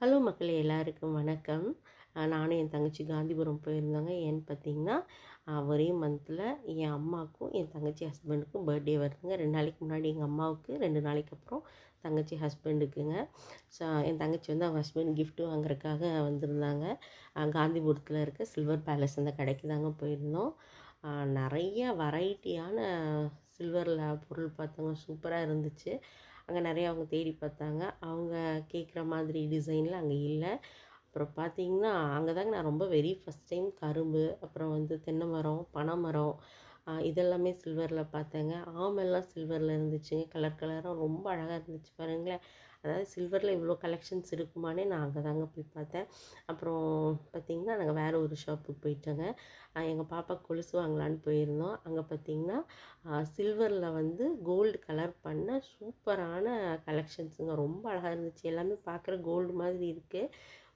Hello மக்களே, எல்லாருக்கும் வணக்கம். நானும் என் தங்கச்சி காந்திபுரம் போயிருந்தோங்க. ஏன்னு பார்த்தீங்கன்னா, ஒரே மந்த்தில் என் அம்மாவுக்கும் என் தங்கச்சி ஹஸ்பண்டுக்கும் பர்த்டே வருதுங்க. 2 நாளைக்கு முன்னாடி எங்கள் அம்மாவுக்கு, 2 நாளைக்கு அப்புறம் தங்கச்சி ஹஸ்பண்டுக்குங்க. என் தங்கச்சி வந்து அவங்க ஹஸ்பண்ட் கிஃப்ட் வாங்குறதுக்காக வந்திருந்தாங்க. காந்திபுரத்தில் இருக்க சில்வர் பேலஸ் அந்த கடைக்கு தாங்க போயிருந்தோம். நிறைய வெரைட்டியான சில்வரில் பொருள் பார்த்தோங்க. சூப்பராக இருந்துச்சு. அங்கே நிறையா அவங்க தேடி பார்த்தாங்க. அவங்க கேட்குற மாதிரி டிசைனில் அங்கே இல்லை. அப்புறம் பார்த்தீங்கன்னா, அங்கே தாங்க நான் ரொம்ப ஃபஸ்ட் டைம் கரும்பு, அப்புறம் வந்து தென்னை மரம், பனை மரம், இதெல்லாமே சில்வரில் பார்த்தேங்க. ஆமெல்லாம் சில்வரில் இருந்துச்சுங்க. கலர் கலராக ரொம்ப அழகாக இருந்துச்சு பாருங்களேன். அதாவது சில்வரில் இவ்வளோ கலெக்ஷன்ஸ் இருக்குமானே நான் அங்கே தாங்க போய் பார்த்தேன். அப்புறம் பார்த்தீங்கன்னா, நாங்கள் வேறு ஒரு ஷாப்புக்கு போயிட்டோங்க. எங்கள் பாப்பா கொலுசு வாங்கலான்னு போயிருந்தோம். அங்கே பார்த்தீங்கன்னா, சில்வரில் வந்து கோல்டு கலர் பண்ண சூப்பரான கலெக்ஷன்ஸுங்க. ரொம்ப அழகாக இருந்துச்சு. எல்லாமே பார்க்குற கோல்டு மாதிரி இருக்குது.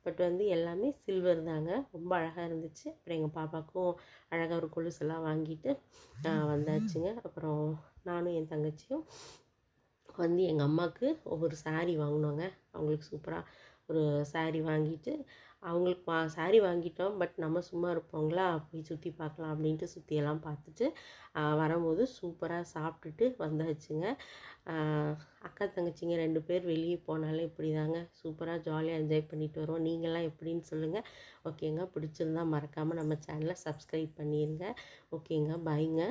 பட் வந்து எல்லாமே சில்வர் தாங்க. ரொம்ப அழகாக இருந்துச்சு. அப்புறம் எங்கள் பாப்பாவுக்கும் அழகாக ஒரு கொலுசெல்லாம் வாங்கிட்டு வந்தாச்சுங்க. அப்புறம் நானும் என் தங்கச்சியும் வந்து எங்கள் அம்மாவுக்கு ஒவ்வொரு சாரீ வாங்கினோங்க. அவங்களுக்கு சூப்பராக ஒரு சாரீ வாங்கிட்டு, அவங்களுக்கு சாரீ வாங்கிட்டோம். பட் நம்ம சும்மா இருப்போங்களா, போய் சுற்றி பார்க்கலாம் அப்படின்ட்டு சுற்றியெல்லாம் பார்த்துட்டு வரும்போது சூப்பராக சாப்பிட்டுட்டு வந்தாச்சுங்க. அக்கா தங்கச்சிங்க 2 பேர் வெளியே போனாலே இப்படி தாங்க சூப்பராக ஜாலியாக என்ஜாய் பண்ணிட்டு வருவோம். நீங்கள்லாம் எப்படின்னு சொல்லுங்கள். ஓகேங்க, பிடிச்சிருந்தா மறக்காமல் நம்ம சேனலை சப்ஸ்கிரைப் பண்ணிடுங்க. ஓகேங்க, பாய்ங்க.